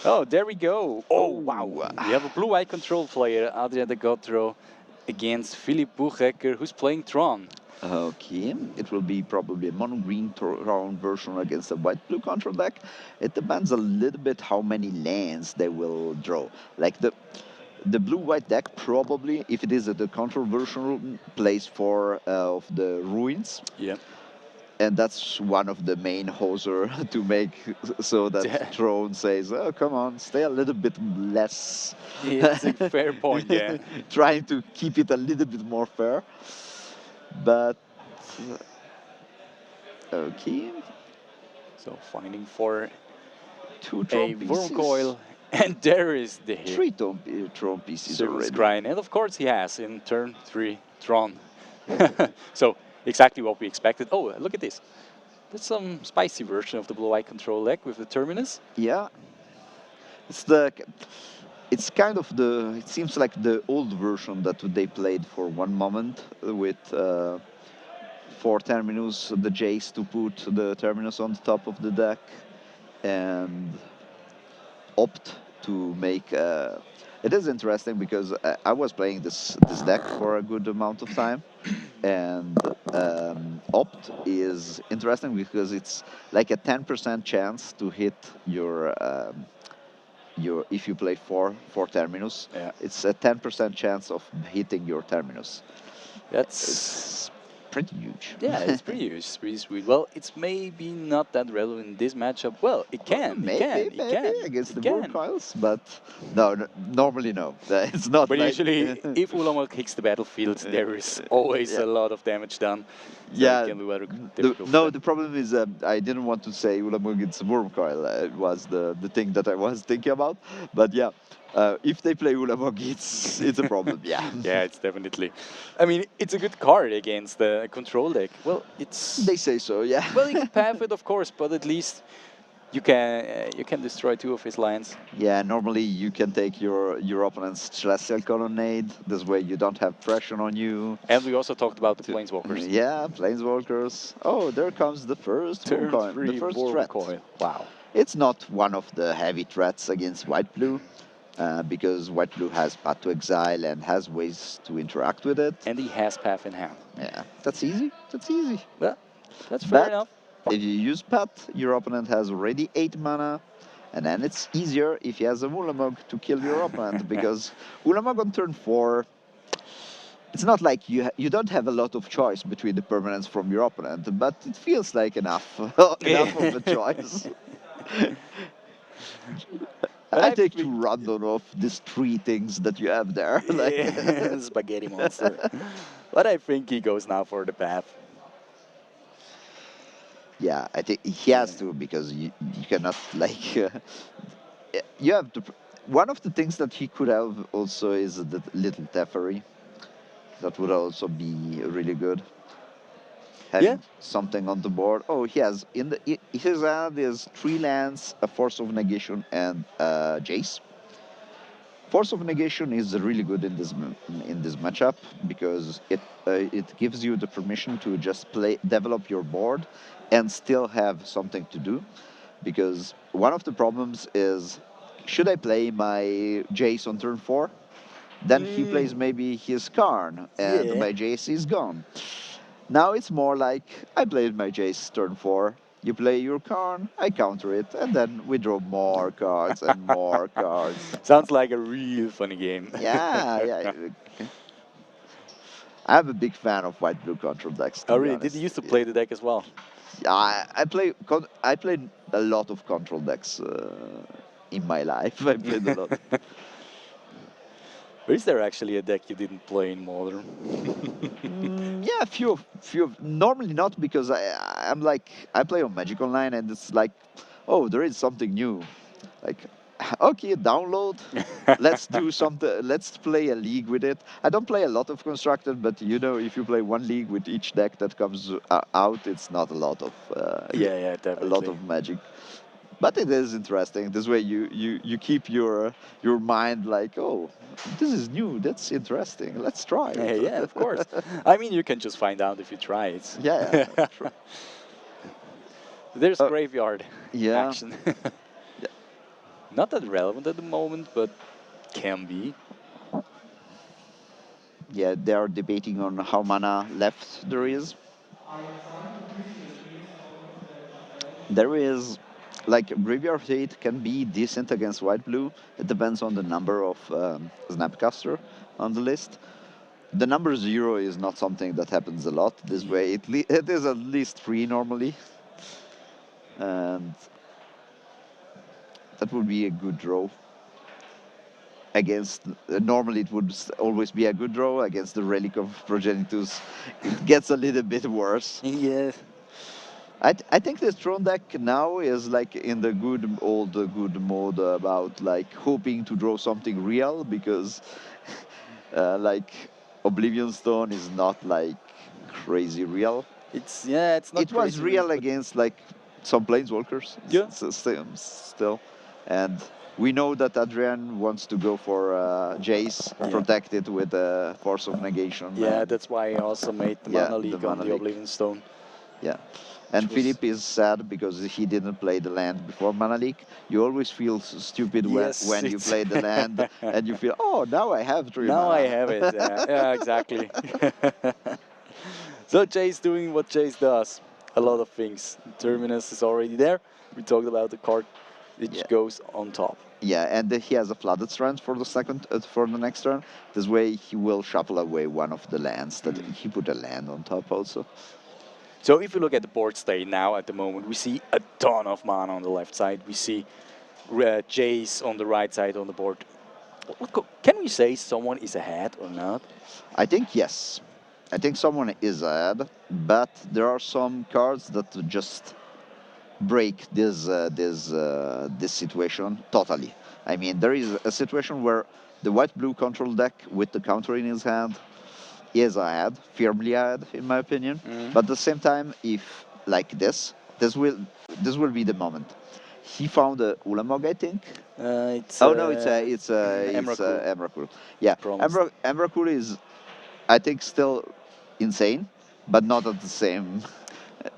Oh, there we go. Oh, wow. Oh, We have a blue-eye control player, Adrien de Gottrau, against Philippe Buchegger, who's playing Tron. okay. It will be probably a mono green Tron version against a white blue control deck. It depends a little bit how many lands they will draw. Like the blue white deck probably, if it is the control version, plays for of the ruins. Yeah. And that's one of the main hoser to make so that Tron says, "Oh, come on, stay a little bit less." It's a fair point, yeah. Trying to keep it a little bit more fair. But okay, So finding for two a Tron worm pieces, coil, and there is the three Tron pieces Service already. Grind. And of course he has in turn 3 Tron. So exactly what we expected. Oh, look at this. That's some spicy version of the blue-eye control deck with the Terminus. Yeah, it's the. It's kind of the. It seems like the old version that they played for one moment with. Four terminus, the Jace to put the terminus on the top of the deck, and opt to make. It is interesting because I was playing this deck for a good amount of time, and opt is interesting because it's like a 10% chance to hit your if you play four terminus, Yeah. it's a 10% chance of hitting your terminus. That's It's pretty huge. yeah, it's pretty huge, it's pretty sweet. Well, it's maybe not that relevant in this matchup. Well, it Well, can, it maybe, can, it maybe can, against it the world can. coils, but no, normally no. It's not But like usually, if Ulamog hits the battlefield, there is always yeah, a lot of damage done, so it yeah. can be very The, difficult for no, them. the problem is I didn't want to say Ulamug it's worm coil. It was the thing that I was thinking about. But yeah, if they play Ulamog, it's a problem. Yeah, Yeah, it's definitely. I mean, it's a good card against the control deck. Well, they it's say so. Yeah. well, you can path it, of course, but at least you can destroy 2 of his lines. Yeah, normally you can take your opponent's celestial colonnade. This way you don't have pressure on you. And we also talked about the To, planeswalkers. yeah, planeswalkers. Oh, there comes the first worm Turn coil, the 3 first Worm threat. Coil. Wow. It's not one of the heavy threats against white blue, because white blue has Path to Exile and has ways to interact with it. And he has path in hand. Yeah, that's easy. That's easy. Well, that's fair But enough. if you use Path, your opponent has already 8 mana, and then it's easier if he has a Ulamog to kill your opponent, because Ulamog on turn 4, it's not like you don't have a lot of choice between the permanents from your opponent, but it feels like enough enough of a choice. But I I take two think random of these 3 things that you have there. Like, spaghetti monster. But I think he goes now for the path. yeah, I think he Yeah. has to because you cannot like you have to. One of the things that he could have also is the little Teferi. That would also be really good. Yeah. Having something on the board. Oh, he has his hand is 3 lands, a Force of Negation, and Jace. Force of Negation is really good in this matchup because it gives you the permission to just develop your board and still have something to do. Because one of the problems is, should I play my Jace on turn 4? Then he plays maybe his Karn, and Yeah. my Jace is gone. Now it's more like I played my Jace turn 4. You play your Karn, I counter it, and then we draw more cards and more cards. Sounds like a real funny game. Yeah, yeah. I'm a big fan of white blue control decks, to Oh, be really? Did you honest. used to play the deck as well? Yeah, I played a lot of control decks in my life. I played a lot. Or is there actually a deck you didn't play in Modern? Yeah, normally not because I'm like I play on Magic Online and it's like, oh, there is something new. Like, okay, download. Let's do something. Let's play a league with it. I don't play a lot of constructed, but if you play one league with each deck that comes out, it's not a lot of Yeah, yeah, a lot definitely. of Magic. But it is interesting. This way, you keep your mind like, oh, this is new. That's interesting. Let's try it. Yeah, of course. I mean, you can just find out if you try it. Yeah, true. There's Uh, graveyard yeah. action. Not that relevant at the moment, but can be. Yeah, they are debating on how mana left there is. There is, like, Graveyard Hate can be decent against white blue. It depends on the number of Snapcaster on the list. The number 0 is not something that happens a lot this way. It is at least 3 normally. And that would be a good draw. Against, normally it would always be a good draw. Against the Relic of Progenitus, it gets a little bit worse. Yeah. I think this Tron deck now is like in the good mode about like hoping to draw something real, because like Oblivion Stone is not like crazy real. It's not It was crazy, real but against like some planeswalkers yeah. still, and we know that Adrien wants to go for Jace, Yeah. protect it with a Force of Negation. Yeah, And that's why I also made the yeah, Mana the Leak on Mana the Leak. Oblivion Stone. Yeah. Which And was Philip is sad because he didn't play the land before Mana Leak. You always feel stupid yes, when you it's play the land and you feel, oh, now I have 3 now I mana. have it. Yeah, yeah, exactly. So Jay's doing what Jay's does. A lot of things. Terminus is already there. We talked about the card which Yeah. goes on top. Yeah, and he has a flooded strand for the next turn. This way he will shuffle away one of the lands that he put a land on top also. So if you look at the board state now at the moment, we see a ton of mana on the left side. We see Jace on the right side on the board. Can we say someone is ahead or not? I think yes. I think someone is ahead, but there are some cards that just break this situation totally. I mean, there is a situation where the white-blue control deck with the counter in his hand is ahead, firmly ahead, in my opinion. But at the same time, if like this will be the moment. He found a Ulamog, I think. It's Oh no, it's Emrakul. Emrakul. Yeah, Promised. Emrakul is, I think, still insane, but not at the same.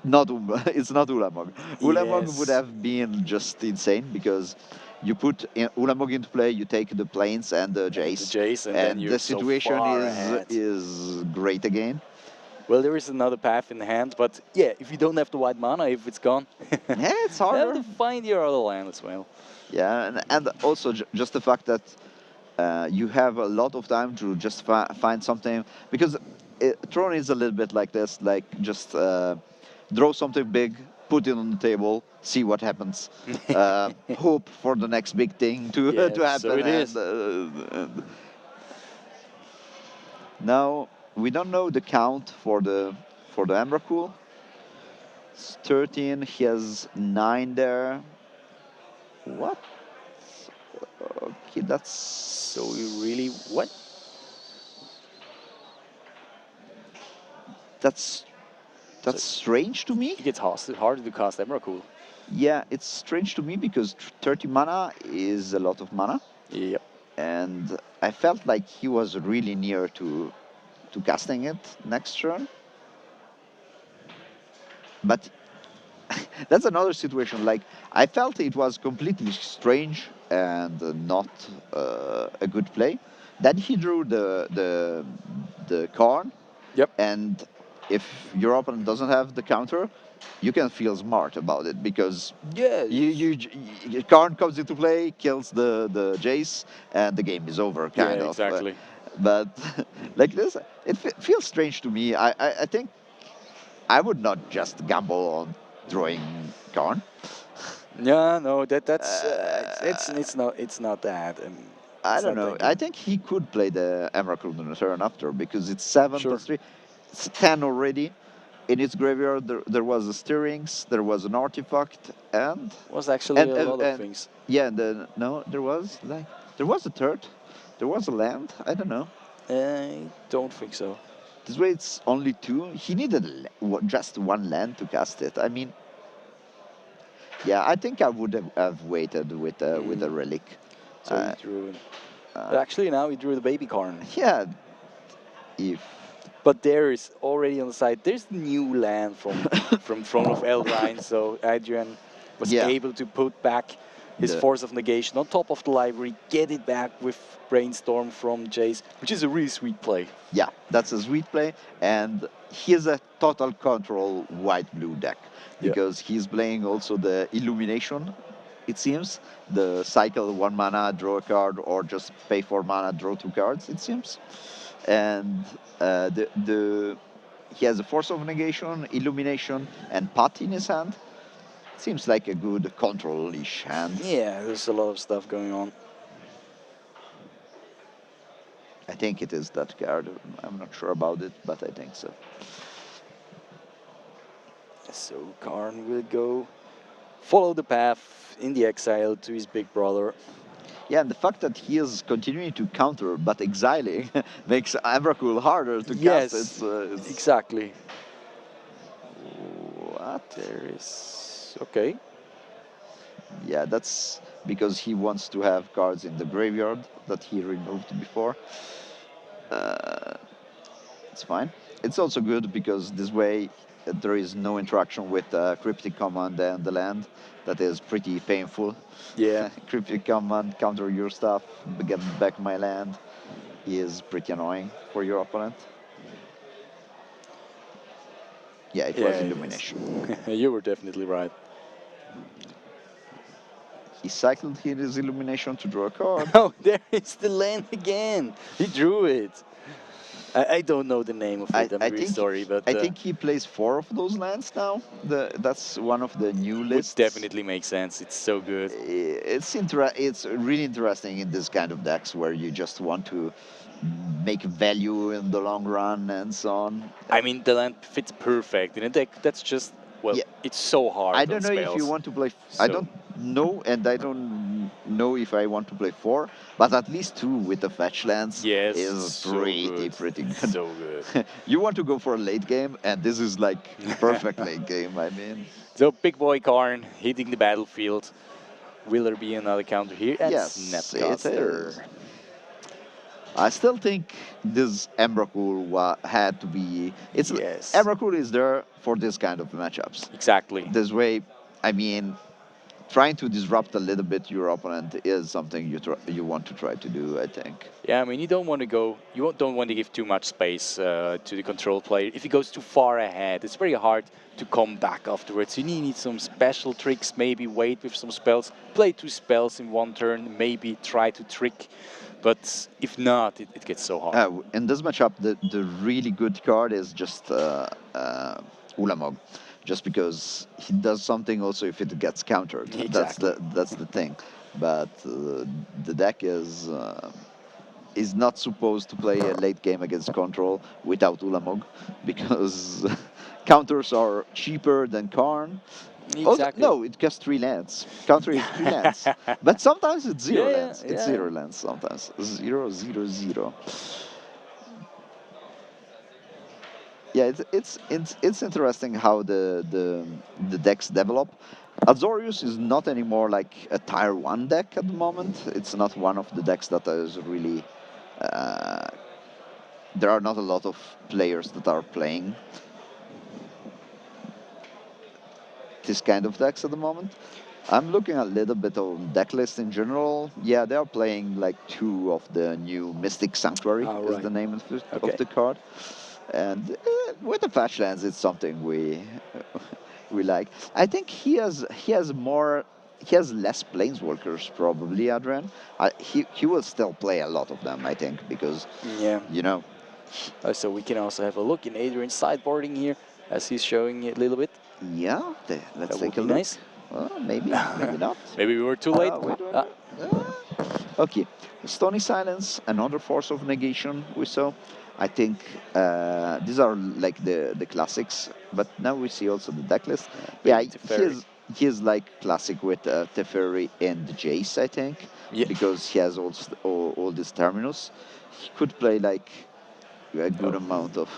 Not it's not Ulamog. Ulamog would Yes. have been just insane because you put Ulamog into play, you take the planes and the And the Jace, Jace, and then and you're the so situation far ahead. is great again. Well, there is another path in the hand, but yeah, if you don't have the white mana, if it's gone, Yeah, it's you have harder. to find your other land as well. Yeah, and also just the fact that you have a lot of time to just find something, because Tron is a little bit like this, like just draw something big, put it on the table, see what happens, hope for the next big thing to Yeah, to so happen, it is. and now we don't know the count for the Emrakul. It's 13. He has 9 there. What? Okay, that's So you really what? that's So that's strange to me. it gets harder to cast Emrakul. Yeah, it's strange to me because 30 mana is a lot of mana, Yep. and I felt like he was really near to casting it next turn. But that's another situation. Like, I felt it was completely strange and not a good play. Then he drew the Karn, Yep. and if your opponent doesn't have the counter, you can feel smart about it because Yeah. Karn comes into play, kills the Jace, and the game is over, Yeah. kind of. Exactly. But like this, it feels strange to me. I think I would not just gamble on drawing Karn. Yeah. No. That's Uh, it's not that. I It's don't not know. that I good. think he could play the Emerald on the turn after because it's 7 Sure. plus 3. It's 10 already. In its graveyard, there was a Stirrings, there was an artifact, Was actually and a uh, lot of and things. yeah, and then no, there was a third, there was a land. I don't know. I don't think so. This way, it's only 2. He needed just 1 land to cast it. I mean, yeah, I think I would have waited with a relic. So he Uh, drew. uh, But actually, now he drew the baby Karn. yeah, if But there is already on the side. There's new land from Throne of Adrien. So Adrian was yeah. able to put back His The Force of Negation on top of the library, get it back with Brainstorm from Jace, which is a really sweet play. Yeah, that's a sweet play, and he's a total control white-blue deck Yeah. because he's playing also the Illumination. It seems the cycle 1 mana, draw a card, or just pay 4 mana, draw 2 cards. It seems, and the he has a Force of Negation, Illumination, and Pot in his hand. Seems like a good control-ish hand. Yeah, there's a lot of stuff going on. I think it is that card. I'm not sure about it, but I think so. So Karn will go follow the path in the exile to his big brother. Yeah, and the fact that he is continuing to counter but exiling makes Emrakul harder to Yes, cast. It's exactly. what? There is okay. Yeah, that's because he wants to have cards in the graveyard that he removed before. Uh, it's fine. It's also good because this way there is no interaction with Cryptic Command and the land. That is pretty painful. Yeah. Cryptic Command, counter your stuff, get back my land is pretty annoying for your opponent. Yeah, it was Yeah, it Illumination. is. You were definitely right. He cycled his Illumination to draw a card. Oh, there is the land again. He drew it. I don't know the name of it. I'm I really think sorry, but I think he plays 4 of those lands now. That's one of the new would lists. definitely make sense. It's so good. It's really interesting in this kind of decks where you just want to make value in the long run and so on. I mean, the land fits perfect in a deck that's just, well, Yeah, it's so hard I on don't know if you spells. want to play. I So, don't know, and I don't know if I want to play 4. But at least 2 with the fetch lands yes, is so good. pretty good. So good. You want to go for a late game, and this is like perfect late game. I mean, So, Big Boy Karn hitting the battlefield. Will there be another counter here? And yes, it is. Snapcaster. I still think this Emrakul had to be. It's Yes, Emrakul is there for this kind of matchups. exactly. This way, I mean, trying to disrupt a little bit your opponent is something you want to try to do. I think. Yeah, I mean, you don't want to go, don't want to give too much space to the control player. If he goes too far ahead, it's very hard to come back afterwards. You need some special tricks, maybe wait with some spells, play 2 spells in one turn, maybe try to trick. But if not, it gets so hard. In this matchup, the really good card is just Ulamog, just because he does something also if it gets countered. Exactly. That's the thing. But the deck is not supposed to play a late game against control without Ulamog because counters are cheaper than Karn. Also, Exactly. no, it costs 3 lands. Counter is 3 lands. But sometimes it's 0 Yeah, lands. It's yeah. 0 lands sometimes. 0, 0, 0. Yeah, it's interesting how the decks develop. Azorius is not anymore like a tier 1 deck at the moment. It's not one of the decks that is really. Uh, there are not a lot of players that are playing this kind of decks at the moment. I'm looking a little bit on deck list in general. Yeah, they are playing like 2 of the new Mystic Sanctuary Oh, is right. the name Okay. of the card, and with the fetch lands, it's something we like. I think he has less planeswalkers probably, Adrien. He will still play a lot of them, I think, because Yeah. you know. So we can also have a look in Adrian's sideboarding here, as he's showing it a little bit. Yeah, let's That would take a be look. nice. Maybe not. Maybe we were too late. Wait. Ah, Okay, Stony Silence, another Force of Negation we saw. I think these are like the classics, but now we see also the deck list. Yeah, Baby Teferi. he is like classic with Teferi and Jace, I think, Yeah. because he has all these terminus. He could play like a good Oh. amount of.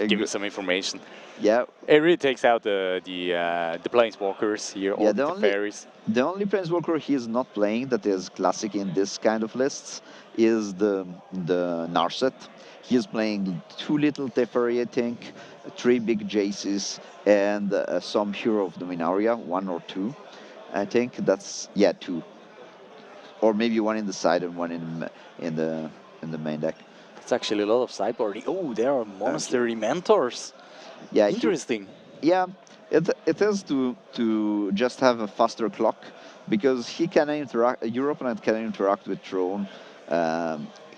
Give me some information. Yeah, It really takes out the planeswalkers here, yeah. all the fairies. The only Planeswalker he is not playing that is classic in this kind of lists is the Narset. He is playing 2 little Teferi, I think, 3 big Jaces, and some Hero of Dominaria, 1 or 2. I think that's yeah, two, or maybe one in the side and one in the in the main deck. That's actually a lot of sideboarding. Oh, there are Okay. monastery mentors. Yeah, Interesting. yeah, it is to just have a faster clock because he can interact. Your opponent can interact with Tron.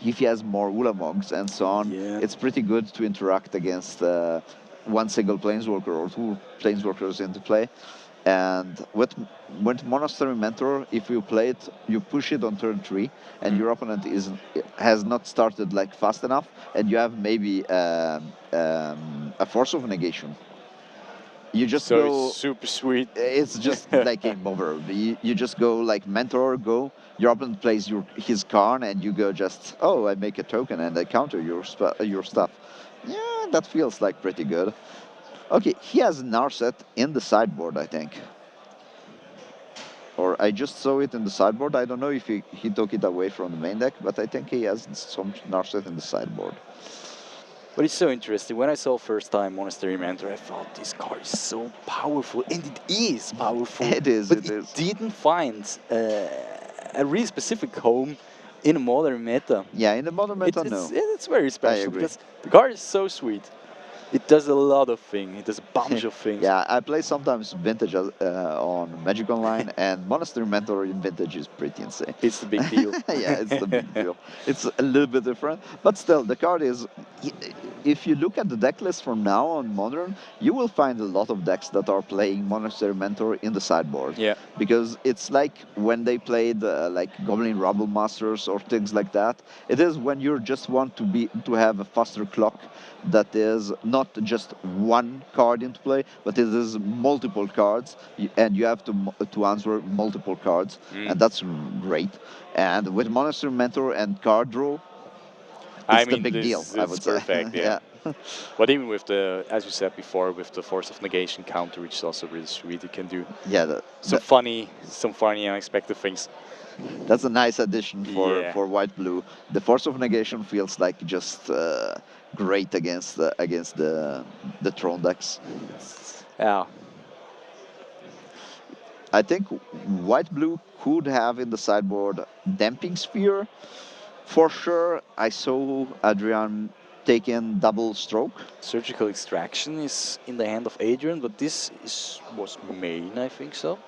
If he has more Ulamogs and so on, Yeah. it's pretty good to interact against one single planeswalker or two planeswalkers into play. And with Monastery Mentor, if you play it, you push it on turn three, and Mm. your opponent is has not started like fast enough, and you have maybe a Force of Negation. You just So it's go. super sweet. It's just like game over. You just go like Mentor, go. Your opponent plays his Karn, and you go just, oh, I make a token and I counter your stuff. Yeah, that feels like pretty good. Okay, he has Narset in the sideboard, I think. Or I just saw it in the sideboard. I don't know if he took it away from the main deck, but I think he has some Narset in the sideboard. But it's so interesting. When I saw first time Monastery Mentor, I thought this card is so powerful, and it is powerful. It is, But it it is. didn't find a really specific home in a modern meta. Yeah, in the modern meta, no. It's very I special agree. because the card is so sweet. It does a lot of things. It does a bunch of things. Yeah, I play sometimes Vintage on Magic Online, and Monastery Mentor in Vintage is pretty insane. It's the big deal. Yeah, it's the big deal. It's a little bit different, but still, the card is. If you look at the deck list from now on Modern, you will find a lot of decks that are playing Monastery Mentor in the sideboard. Yeah. Because it's like when they played like Goblin Rumble Masters or things like that. It is when you just want to have a faster clock that is not just one card into play, but it is multiple cards, and you have to answer multiple cards, Mm. and that's great. And with Monastery Mentor and card draw, I it's the mean, big deal, this I is would say. perfect, yeah. Yeah. But even with the, as you said before, with the Force of Negation counter, which is also really sweet, you can do Yeah, some funny, unexpected things. that's a nice addition Yeah. for white blue. The Force of Negation feels like just great against the Tron decks. Yeah. I think white blue could have in the sideboard Damping Sphere. For sure, I saw Adrien taking double stroke. Surgical Extraction is in the hand of Adrien, but was main, I think so.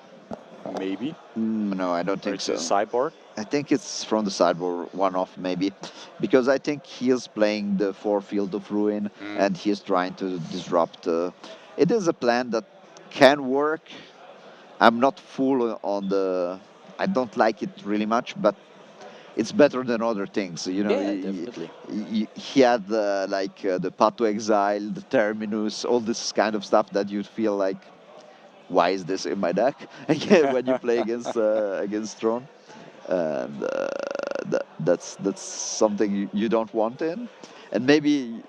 Maybe. No, I don't Or think it's a so. sideboard. I think it's from the sideboard, one off maybe, because I think he is playing the four Field of Ruin Mm. and he is trying to disrupt. It is a plan that can work. I'm not full on the. I don't like it really much, but it's better than other things. You know, Yeah, definitely. he had the Path to Exile, the Terminus, all this kind of stuff that you'd feel like, why is this in my deck? When you play against Tron, and that's something you don't want in. And maybe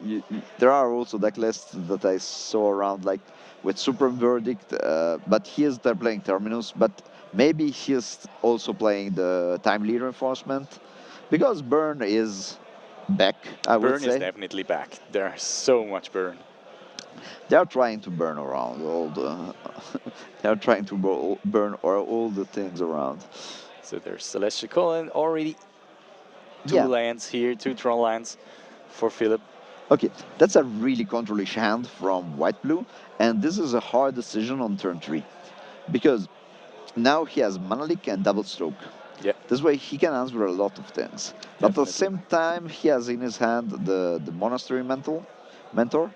there are also deck lists that I saw around, like with Supreme Verdict, but they're playing Terminus, but maybe he's also playing the Timely Reinforcement, because Burn is back, I would Burn is say. definitely back. There's so much burn. They are trying to burn around all the. They are trying to burn all the things around. So there's Celestial and already two Yeah. lands here, two Tron lands for Philip. Okay, that's a really controlish hand from white blue, and this is a hard decision on turn three, because now he has Mana Leak and Double Stroke. Yeah, This way he can answer a lot of things. But at the definitely. same time, he has in his hand the Monastery Mentor,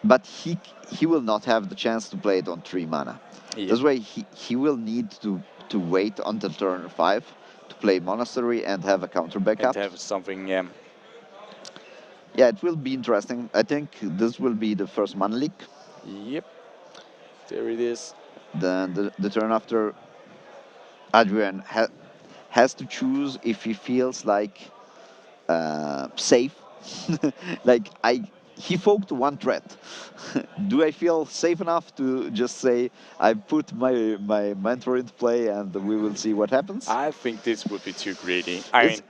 but he will not have the chance to play it on 3 mana. Yeah, This way he will need to wait until turn 5 to play Monastery and have a counter and backup. to have something. Yeah, it will be interesting. I think this will be the first Mana Leak. Yep, there it is. Then the turn after, Adrien has to choose if he feels like safe. Like he focused one threat. Do I feel safe enough to just say I put my mentor into play and we will see what happens? I think this would be too greedy. I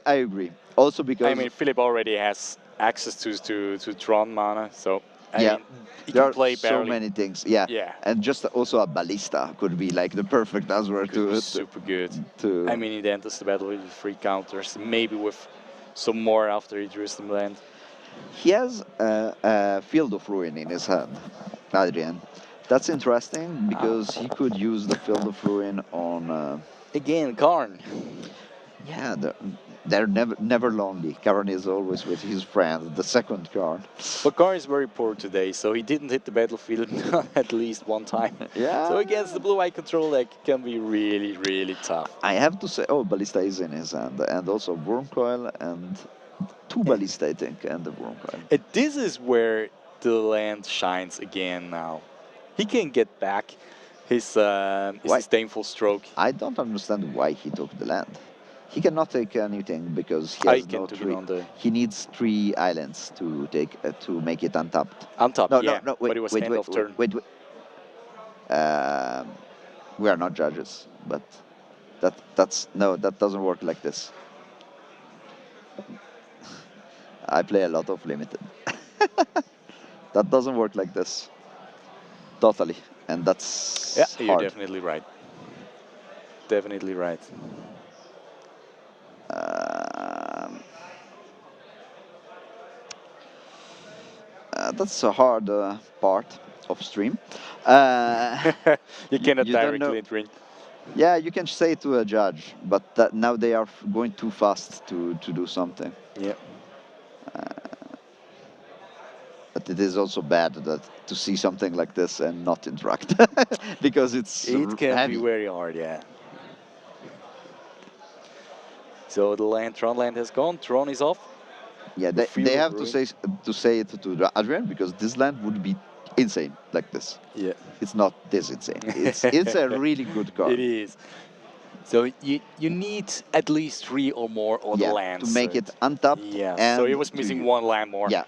agree. Also I because mean, Philip already has access to Tron mana, so I Yeah, mean, he there can are play so barely. many things. Yeah, Yeah, and just also a ballista could be like the perfect answer could be to super good. I to. mean, he enters the battle with 3 counters, maybe with some more after he drew some land. He has a Field of Ruin in his hand, Adrien. That's interesting Ah. because he could use the Field of Ruin on. Again, Karn. Yeah, they're never lonely. Karen is always with his friend, the second card. But Karn is very poor today, so he didn't hit the battlefield at least one time. Yeah, So against the blue-eye control deck, it can be really, really tough. I have to say, oh, Ballista is in his hand, and also Worm Coil and two Ballista, I think, and the Worm Coil. And this is where the land shines again now. He can get back his Why? disdainful stroke. I don't understand why he took the land. He cannot take anything because he I has can no took it tree. on the He needs 3 islands to take to make it untapped. untap, No, yeah. no, no. But Wait, it was wait, end wait, of wait, turn. wait. Wait. We are not judges, but that's no, that doesn't work like this. I play a lot of limited. That doesn't work like this. Totally, and Yeah, that's you're hard. definitely right. Definitely right. Um, that's a hard part of stream. Uh, You cannot you don't know. directly drink. Yeah, you can say to a judge, but that now they are going too fast to do something. Yeah. But it is also bad that to see something like this and not interact because it's It can be heavy. very hard, yeah. So the land, Tron land has gone. Tron is off. Yeah, The they field of have ruin. to say it to Adrian because this land would be insane like this. Yeah. It's not this insane. It's a really good It card. is. So you need at least 3 or more other Yeah, to lands. make it untapped Yeah. So he and was to missing you. 1 land more. Yeah,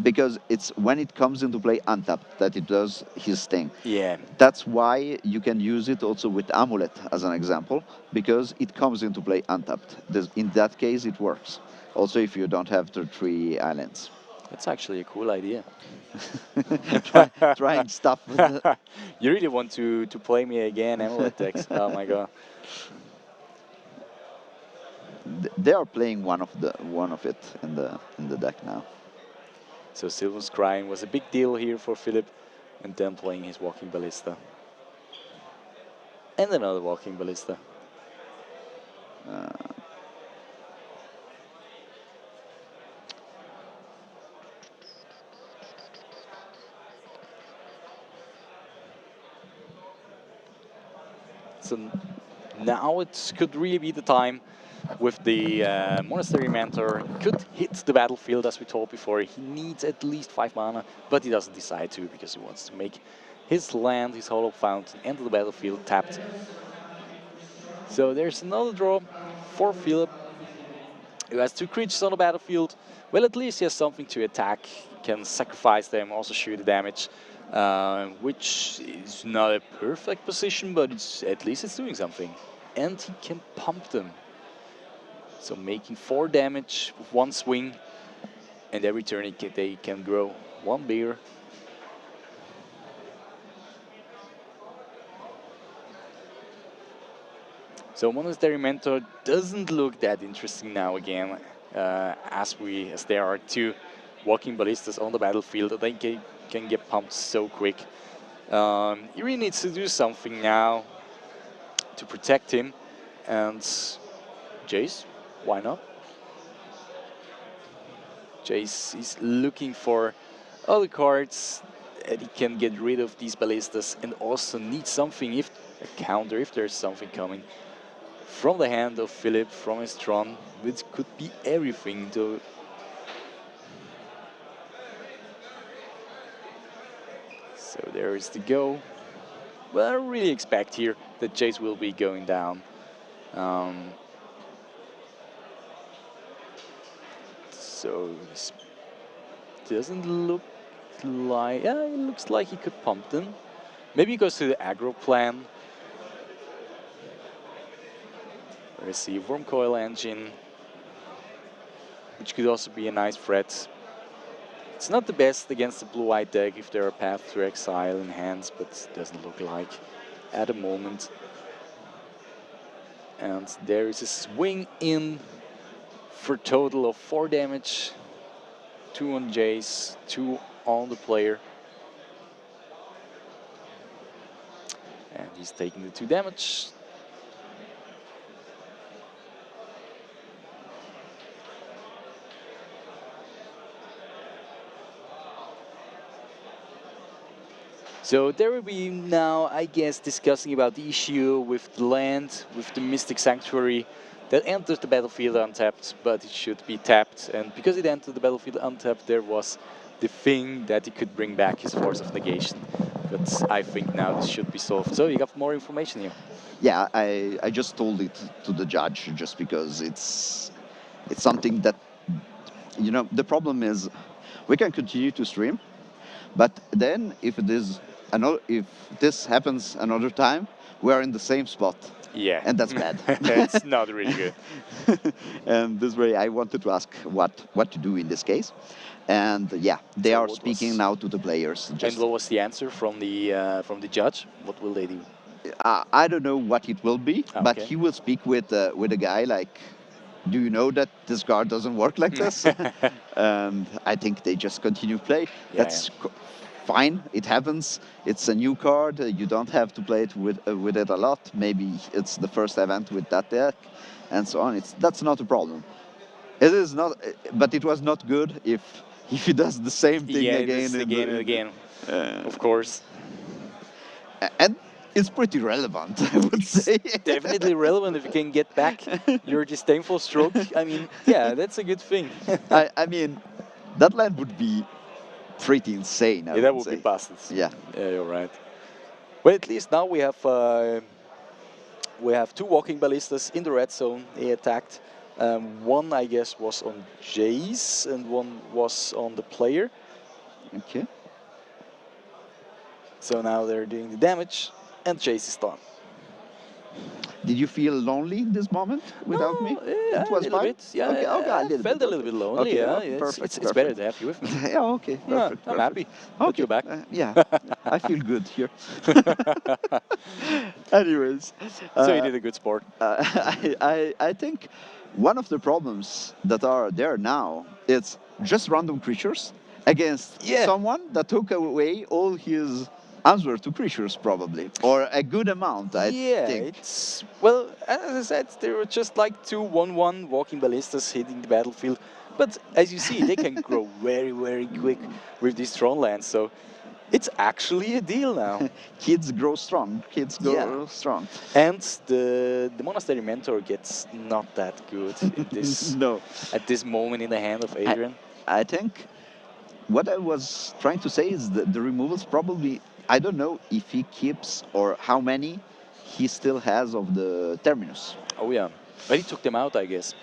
because it's when it comes into play untapped that it does his thing. Yeah. That's why you can use it also with Amulet as an example, because it comes into play untapped. In that case, it works. Also, if you don't have the 3 islands. That's actually a cool idea. Trying stuff. You really want to play me again, Amulet decks? Oh my god. They are playing one of it in the deck now. So Silver's Crying was a big deal here for Philip, and then playing his Walking Ballista. And another Walking Ballista. So now it could really be the time with the Monastery Mentor. Could hit the battlefield as we told before. He needs at least 5 mana, but he doesn't decide to because he wants to make his land, his Hollow Fountain, enter the battlefield tapped. So there's another draw for Philip, who has 2 creatures on the battlefield. Well, at least he has something to attack, can sacrifice them, also shoot the damage, which is not a perfect position, but at least it's doing something. And he can pump them. So making 4 damage with 1 swing, and every turn they can grow 1 bigger. So Monastery Mentor doesn't look that interesting now again, as there are 2 Walking Ballistas on the battlefield. They can get pumped so quick. He really needs to do something now to protect him, and Jace, why not? Jace is looking for other cards that he can get rid of these ballistas, and also needs something, if a counter, if there's something coming from the hand of Philip, from his Tron, which could be everything. So there is the go. Well, I really expect here that Jace will be going down. So this doesn't look like... Yeah, it looks like he could pump them. Maybe he goes to the aggro plan. There's the Worm Coil engine, which could also be a nice threat. It's not the best against the blue-white deck if there are Path to Exile in hands, but it doesn't look like at the moment. And there is a swing in for a total of 4 damage. 2 on Jace, 2 on the player. And he's taking the 2 damage. So there will be now, I guess, discussing about the issue with the land, with the Mystic Sanctuary that enters the battlefield untapped, but it should be tapped. And because it entered the battlefield untapped, there was the thing that he could bring back his Force of Negation. But I think now this should be solved. So you got more information here. Yeah, I just told it to the judge just because it's something that, you know, the problem is we can continue to stream, but then if this happens another time, we're in the same spot. Yeah. And that's bad. It's not really good. And this way I wanted to ask what to do in this case. And yeah, they So are what speaking was- now to the players. And what was the answer from the judge? What will they do? I don't know what it will be, but Okay. he will speak with a guy like, do you know that this card doesn't work like this? And I think they just continue play. Yeah, That's fine. It happens. It's a new card. You don't have to play it with it a lot. Maybe it's the first event with that deck, and so on. That's not a problem. It is not, but it was not good if he does the same thing Yeah, again this is and again and again. Of course. and it's pretty relevant, I would say. Definitely relevant if you can get back your disdainful stroke. I mean, yeah, that's a good thing. I mean, that land would be pretty insane. I Yeah, that would would be say. busted. Yeah. Yeah, you're right. Well, at least now we have 2 walking ballistas in the red zone. They attacked. One, I guess, was on Jace, and one was on the player. Okay. So now they're doing the damage, and Jace is done. Did you feel lonely in this moment without me? Yeah, It was a little fine. bit. Yeah, Okay. Okay. A I little felt bit. a little bit lonely. Okay. Yeah, Okay. it's, Perfect. it's better Perfect. to have you with me. Yeah. Okay. Yeah, Perfect. I'm Perfect. happy. Put Okay. you back. Yeah. I feel good here. Anyways, So you uh, did a good sport. I think one of the problems that are there now is just random creatures against Yeah. someone that took away all his answer to creatures, probably, or a good amount. I Yeah, think. it's well, as I said, there were just like 2 1/1 walking ballistas hitting the battlefield. But as you see, they can grow very, very quick with these Tron lands. So it's actually a deal now. Kids grow strong. Kids grow Yeah. strong. And the monastery mentor gets not that good in this No, at this moment in the hand of Adrien. I think what I was trying to say is that the removals probably, I don't know if he keeps or how many he still has of the terminus. Oh yeah, but he took them out, I guess.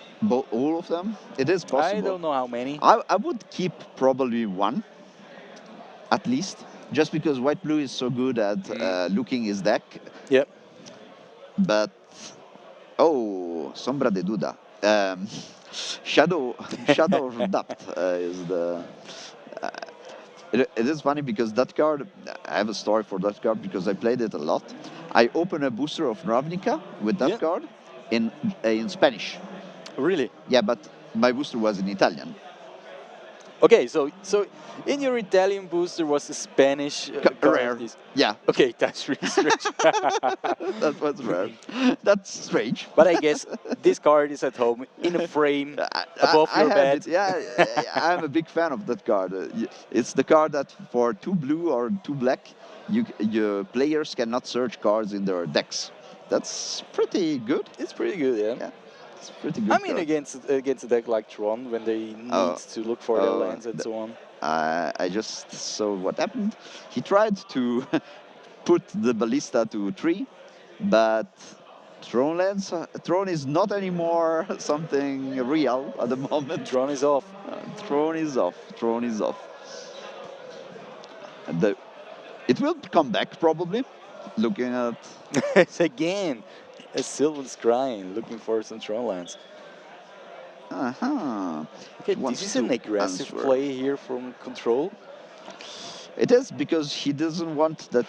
All of them? It is I possible. don't know how many. I would keep probably one at least, just because white blue is so good at looking his deck. Yep. But oh, Sombra de Duda. Shadow of Depth is the. Uh, it is funny because that card, I have a story for that card because I played it a lot. I opened a booster of Ravnica with that Yeah. card in Spanish. Really? Yeah, but my booster was in Italian. Okay, so in your Italian booster was a Spanish card Rare. of this. Yeah, Okay, that's really strange. that was rare. That's strange. But I guess this card is at home in a frame above I your have bed. it. Yeah, I'm a big fan of that card. It's the card that for 2 blue or 2 black, your players cannot search cards in their decks. That's pretty good. It's pretty good, yeah. Yeah, it's pretty good. I mean, card. against a deck like Tron, when they need Oh, to look for their oh, lands and so on. I just saw what happened. He tried to put the ballista to 3, but Throne is not anymore something real at the moment. Tron is off. Throne is off. Throne is off. The, it will come back probably. Looking at It's again a Sylvan Scrying looking for some Tron lands. Uh-huh. Okay, He this wants is an to aggressive answer. play here from Control. It is because he doesn't want that.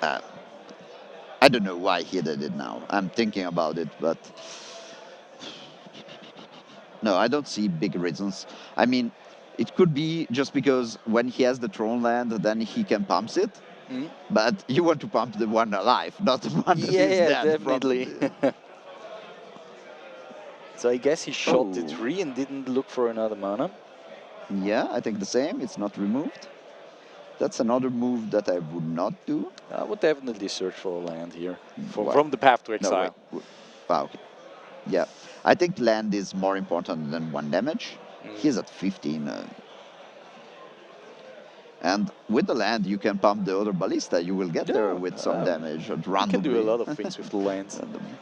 Uh, I don't know why he did it now. I'm thinking about it, but no, I don't see big reasons. I mean, it could be just because when he has the Tron land, then he can pump it. Mm. But you want to pump the one alive, not the one that Yeah, is yeah, dead from definitely. the. So I guess he shot the Oh, 3 and didn't look for another mana. yeah, I think the same. It's not removed. That's another move that I would not do. I would definitely search for a land here Why? from the path to No, wait. exile. Ah, okay. Yeah, I think land is more important than one damage. Mm. He's at 15. And with the land, you can pump the other ballista. You will get there Yeah, with some damage you can do a randomly. lot of things with the lands. Randomly.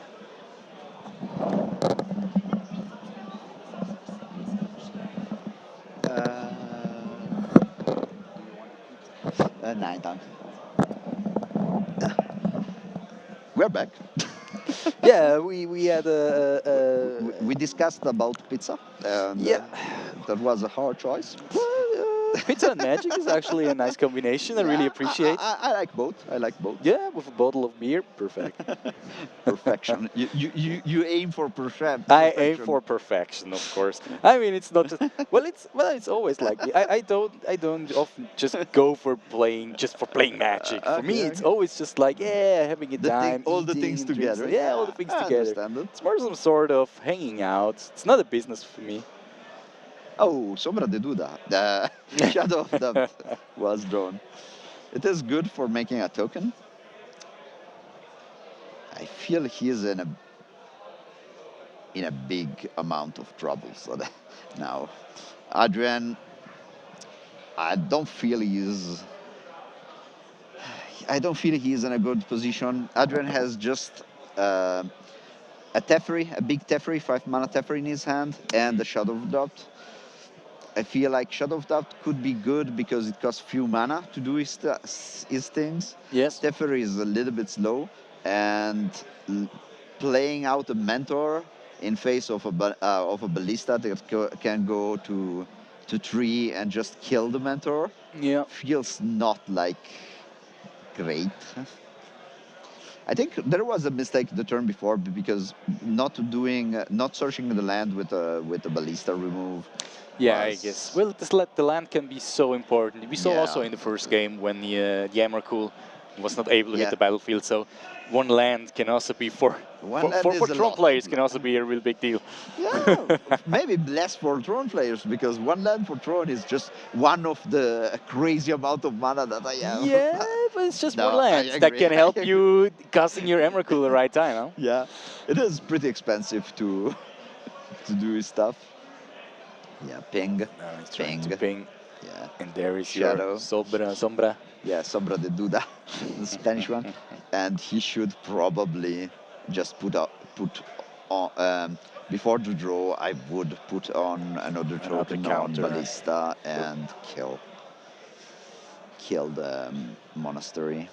Nine times. We're back. Yeah, we had We discussed about pizza, and yeah. that was a hard choice. Well, pizza and magic is actually a nice combination. I really Yeah, appreciate. I like both. I like both. Yeah, with a bottle of beer, perfect. Perfection. You aim for I aim perfection. for perfection, of course. I mean, it's not just it's always like me. I don't often just go for playing just for playing magic. For me, Okay, it's okay. always just like yeah, having a time, All the eating things and drinks. together. Yeah, all Yeah, the things I together. understand it. It's more some sort of hanging out. It's not a business for me. Oh, Sombra de Duda. The Shadow of Doubt was drawn. It is good for making a token. I feel he's in a big amount of trouble. So that now, Adrien, I don't feel he's. I don't feel he's in a good position. Adrien has just uh, a Teferi, a big Teferi, 5 mana Teferi in his hand, and the Shadow of Doubt. I feel like Shadow of Doubt could be good because it costs few mana to do his things. Yes. Teferi is a little bit slow, and l- playing out a mentor in face of of a ballista that can go to 3 and just kill the mentor Yeah. feels not like great. I think there was a mistake the turn before because not searching the land with a ballista remove Yeah, I guess. was Well, the land can be so important. We saw also yeah in the first game when the Emrakul was not able to hit yeah the battlefield. So one land can also be one land for is a Tron lot. players can also be a real big deal. Yeah, maybe less for Tron players because one land for Tron is just one of the crazy amount of mana that I have. Yeah, but it's just more No, I lands that agree. can I help agree. you casting your Emrakul at the right time, huh? Yeah, it is pretty expensive to to do his stuff. Yeah, ping, Now he's trying ping. to ping, Yeah, and there is your shadow. Sombra. Yeah, Sombra de Duda, the Spanish one, and he should probably just put on before the draw. I would put on another Another token on counter. Ballista and kill the monastery.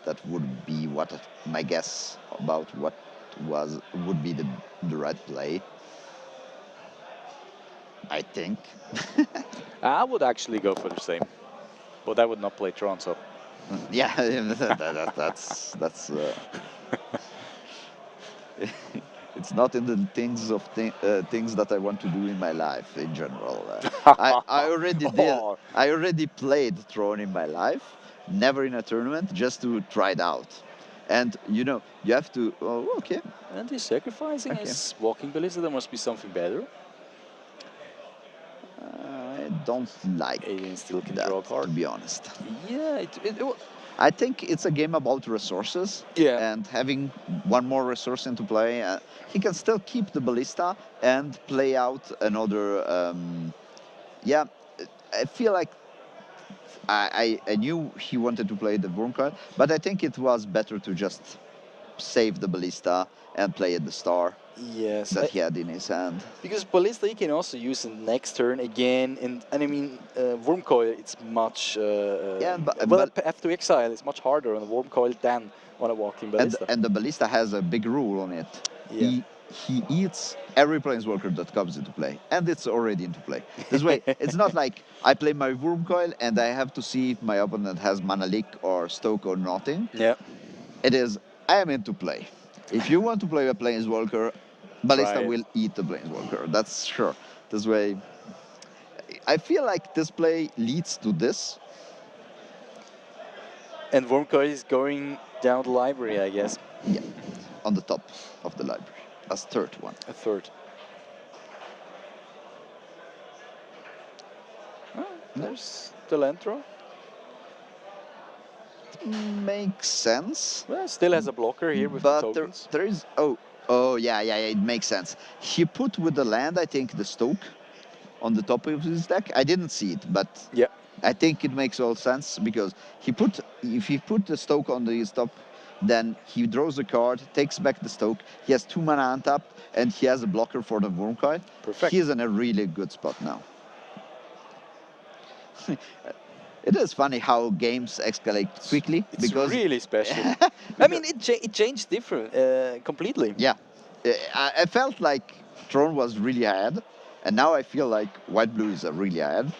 That would be what my guess about what would be the right play. I think. I would actually go for the same, but I would not play Tron, so. Yeah, that's. It's not in the things that I want to do in my life in general. I already did. Oh, I already played Tron in my life, never in a tournament, just to try it out. And you have to. Oh, okay, and he's sacrificing okay. his walking ballista. There must be something better. I don't like Alien still can that, draw a to card. be honest. Yeah, I think it's a game about resources yeah. and having one more resource into play. He can still keep the ballista and play out another. Yeah, I feel like I knew he wanted to play the worm card, but I think it was better to just save the ballista and play at the star Yes, that he had in his hand. because ballista you can also use in next turn again, and I mean worm coil. It's much Yeah, well after exile. It's much harder on a worm coil than on a walking ballista. and the ballista has a big rule on it. Yeah. he eats every planeswalker that comes into play, and it's already into play. This way, it's not like I play my Worm Coil and I have to see if my opponent has Mana Leak or Stoke or nothing. Yeah. It is, I am into play. If you want to play a planeswalker, Try Ballista it. will eat the planeswalker. That's sure. This way, I feel like this play leads to this. And Wormcoil is going down the library, I guess. Yeah, on the top of the library as third one. A third. Oh, No, there's the Lantro. makes sense. Well, still has a blocker here with the But tokens. there is yeah, it makes sense. He put with the land, I think, the Stoke on the top of his deck. I didn't see it, but Yeah, I think it makes all sense because if he put the Stoke on his top, then he draws a card, takes back the Stoke. He has 2 mana untapped, and he has a blocker for the Worm Coil. perfect. He is in a really good spot now. It is funny how games escalate quickly It's because really special. I mean, it changed different completely. yeah, I felt like Tron was really ahead, and now I feel like White Blue is really ahead.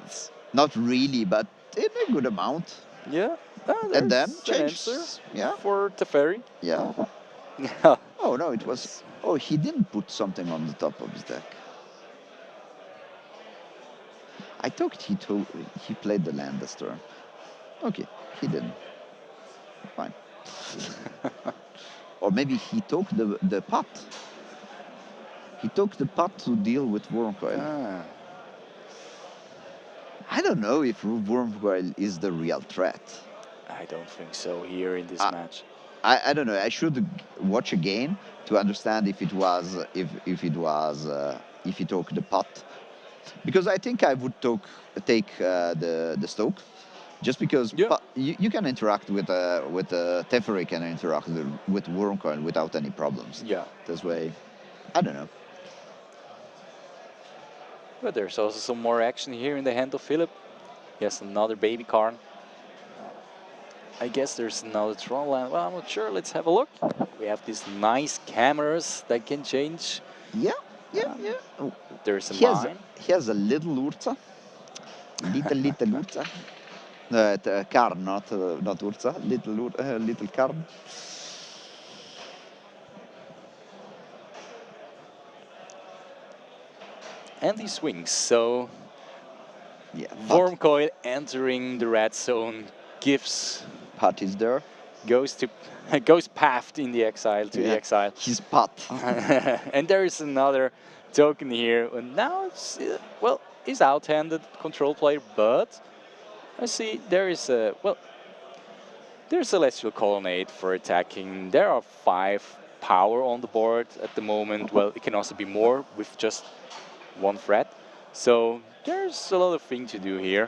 It's not really, but in a good amount. Yeah. Ah, And then there's an answer changes. Yeah, for Teferi. yeah. Yeah. Oh no, it was. Oh, he didn't put something on the top of his deck. I thought he played the land this turn. Okay, he didn't. Fine. Or maybe he took the pot. He took the pot to deal with Wormcoil. Ah. I don't know if Wormcoil is the real threat. I don't think so here in this Uh, match. I don't know. I should watch again to understand if it was if he took the pot, because I think I would take the Stoke, just because Yeah. you can interact with Teferi can interact with Wormcoil without any problems. Yeah. This way, I don't know. But there's also some more action here in the hand of Philip. Yes, another baby Karn. I guess there's another Tron land. Well, I'm not sure. Let's have a look. We have these nice cameras that can change. Yeah, yeah. Oh, There's a mine. he has a little Urza, little Urza. Karn, not Urza, little Karn. And he swings. So Yeah, Wormcoil entering the red zone gives Pat is there. goes to goes path in the exile to the exile. His Pat. And there is another token here. And now it's well, he's out-handed control player, but I see there is a well. There's Celestial Colonnade for attacking. There are 5 power on the board at the moment. Well, it can also be more with just 1 threat. So there's a lot of thing to do here.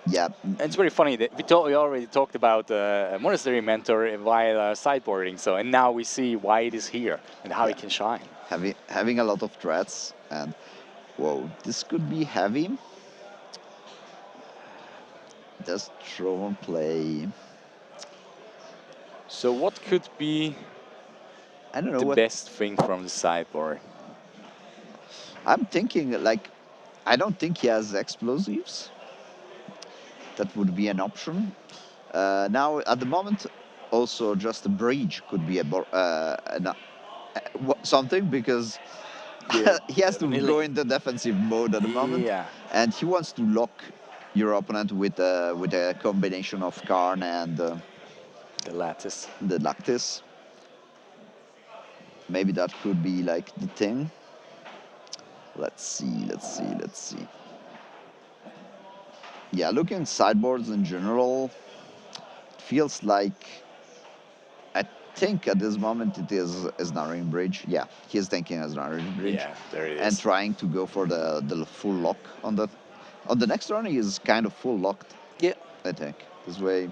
Yeah, And it's very funny that we already talked about Monastery Mentor via sideboarding. So and now we see why it is here and how it can shine. having a lot of threats, and whoa, this could be heavy. Does Tron play? So what could be I don't know the what. best thing from the sideboard? I'm thinking like, I don't think he has explosives. That would be an option. Now at the moment, also just a bridge could be something, because Yeah, he has to definitely. go into defensive mode at the moment, Yeah. and he wants to lock your opponent with a combination of Karn and The lattice. the Lactis. Maybe that could be like the thing. Let's see. Yeah, looking sideboards in general, it feels like, I think at this moment it is Narrowing Bridge. Yeah, he's thinking as Narrowing Bridge. Yeah, there it And is. trying to go for the full lock on that. On the next turn, he is kind of full locked, Yeah. I think. This way,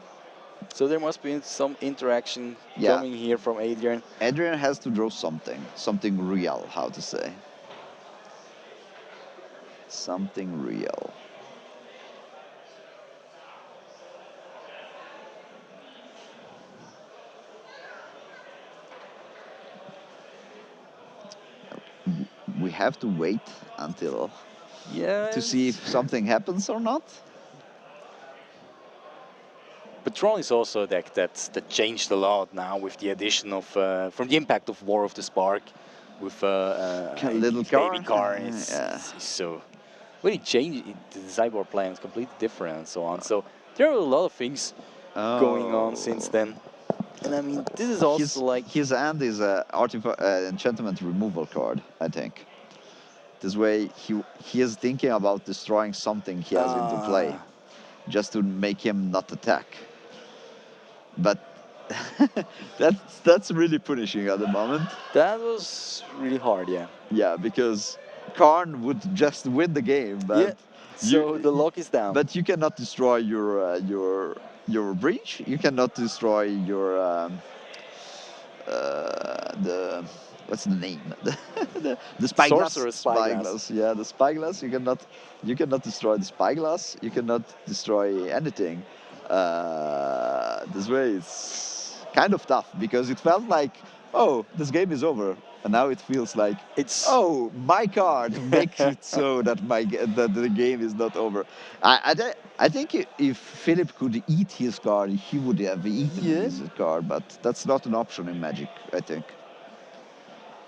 So there must be some interaction yeah. coming here from Adrien. Adrien has to draw something real, how to say. Something real. we have to wait until Yeah, to see if something happens or not. but Tron is also a deck that changed a lot now with the addition of from the impact of War of the Spark, with A little baby car. car Yeah. is so when it changed the sideboard plan is completely different and so on. So there are a lot of things going on since Oh. then, and I mean this is also like His hand is a enchantment removal card, I think. This way he is thinking about destroying something he has into play, uh, just to make him not attack. But that's really punishing at the moment. that was really hard. Yeah, Yeah, because Karn would just win the game, yeah. but So you the lock is down. but you cannot destroy your breach. You cannot destroy your the what's the name the spyglass. Sorcerer's Spyglass. Yeah, the spyglass. You cannot destroy the spyglass. You cannot destroy anything. This way it's kind of tough because it felt like, oh, this game is over, and now it feels like, It's oh, my card makes it so that that the game is not over. I think if Philip could eat his card, he would have eaten yeah. his card, but that's not an option in Magic, I think.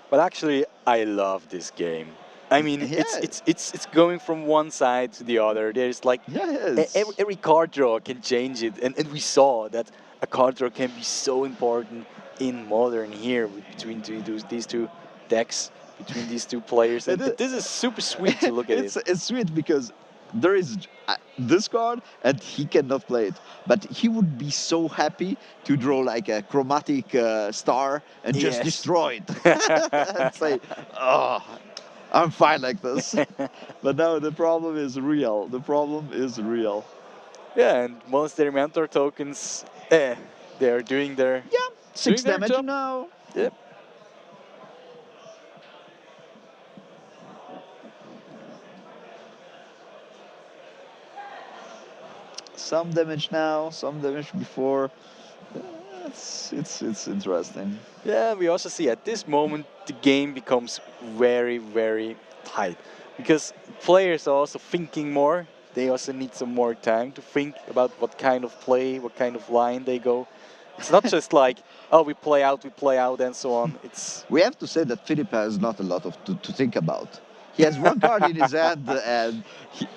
But actually, I love this game. I mean, Yeah, it's going from one side to the other. There's like yes. every card draw can change it, and we saw that a card draw can be so important in modern here between these two decks, between these two players, It and is, this is super sweet to look at it. it's sweet because there is this card and he cannot play it, but he would be so happy to draw like a chromatic star and just Yes. destroy it and say, oh, I'm fine like this. But now the problem is real. The problem is real. Yeah, and Monastery Mentor tokens, they're Yeah, doing six their damage job. now. Yep. Some damage now, some damage before. It's interesting. Yeah, we also see at this moment the game becomes very, very tight because players are also thinking more. They also need some more time to think about what kind of play, what kind of line they go. It's not just like, oh, we play out, and so on. It's We have to say that Philip has not a lot to think about. He has one card in his hand, and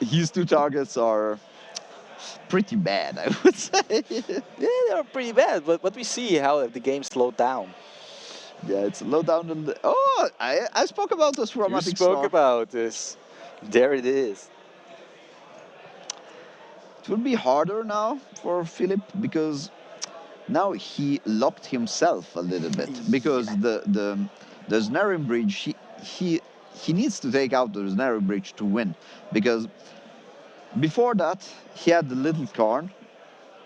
his two targets are pretty bad, I would say. yeah, they're pretty bad, but we see how the game slowed down. Yeah, it's low down on the. Oh, I spoke about this You chromatic spoke star. about this. There it is. It will be harder now for Philip because now he locked himself a little bit because Yeah. the snaring bridge he he needs to take out the snaring bridge to win because before that he had the little Karn,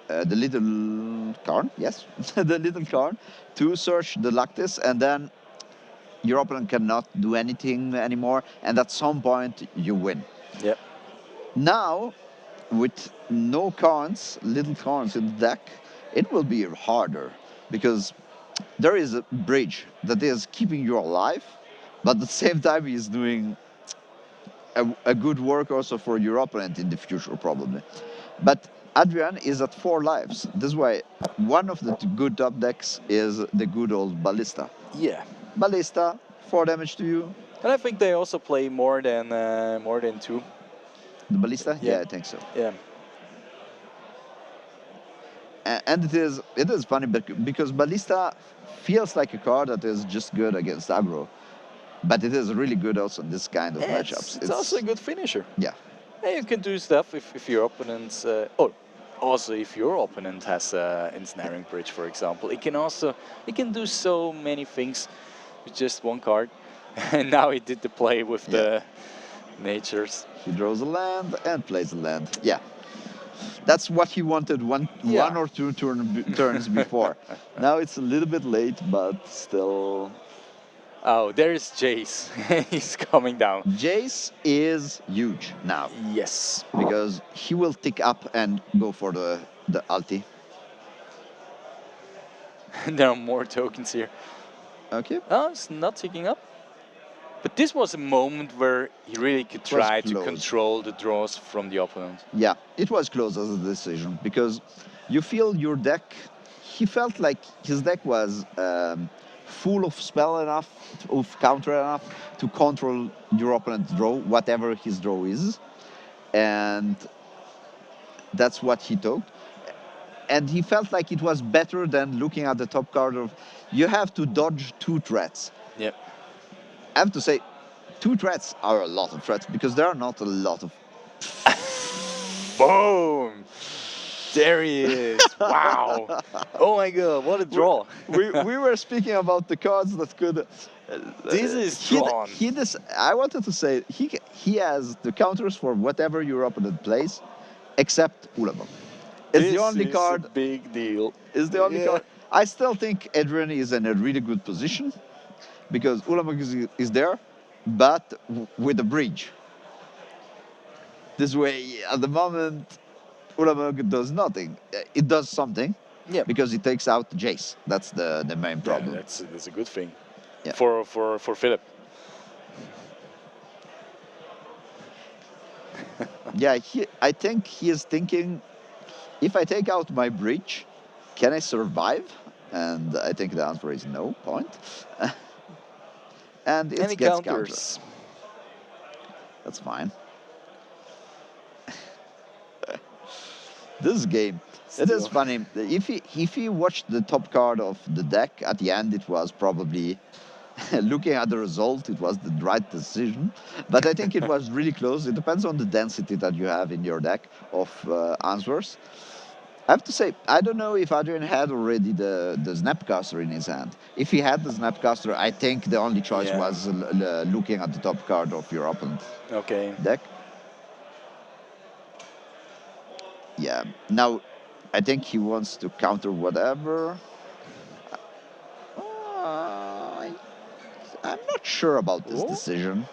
the little Karn, yes, the little Karn to search the Lactis, and then your opponent cannot do anything anymore, and at some point you win. Yep. Now, with no Karns, little Karns in the deck, it will be harder because there is a bridge that is keeping you alive, but at the same time he's doing a good work also for your opponent in the future, probably. But Adrien is at 4 lives. This is why one of the good top decks is the good old Ballista. Yeah. Ballista, 4 damage to you. And I think they also play more than two. The Ballista? Yeah. Yeah, I think so. Yeah. And it is funny because Ballista feels like a card that is just good against aggro, but it is really good also in this kind of matchups. It's also a good finisher. Yeah, And you can do stuff if your opponent's also if your opponent has ensnaring bridge, for example. It can do so many things with just one card. And now he did the play with yeah. the natures. He draws a land and plays a land. Yeah, that's what he wanted one Yeah. or two turns before. Now it's a little bit late, but still. Oh, there's Jace. He's coming down. Jace is huge now Yes. because he will tick up and go for the ulti. There are more tokens here. Okay. Oh, it's not ticking up. But this was a moment where he really could It was try to close. control the draws from the opponent. Yeah, it was close as a decision because you feel your deck. He felt like his deck was full of spell enough, of counter enough to control your opponent's draw, whatever his draw is, and that's what he took. And he felt like it was better than looking at the top card of you have to dodge two threats. Yep. I have to say, two threats are a lot of threats because there are not a lot of. Boom! There he is. Wow. Oh my god, what a draw. We were speaking about the cards that could. This is Tron. I wanted to say he has the counters for whatever your opponent plays, except Ulamog. It's the This only is card. a big deal. Is the only Yeah. card. I still think Adrien is in a really good position because Ulamog is there, but with a bridge. This way, at the moment, Ulamog does nothing. It does something Yeah. because it takes out Jace. That's the main Yeah, problem. that's a good thing. Yeah. For Philip. Yeah, I think he is thinking, if I take out my bridge, can I survive? And I think the answer is no, point. And it Any gets counter. counters? That's fine. This game, it is Still. funny. If he watched the top card of the deck, at the end it was probably looking at the result, it was the right decision. But I think it was really close. It depends on the density that you have in your deck of answers. I have to say, I don't know if Adrien had already the Snapcaster in his hand. If he had the Snapcaster, I think the only choice Yeah. was looking at the top card of your opponent's Okay. deck. Yeah. Now, I think he wants to counter whatever. I'm not sure about this Oh. decision.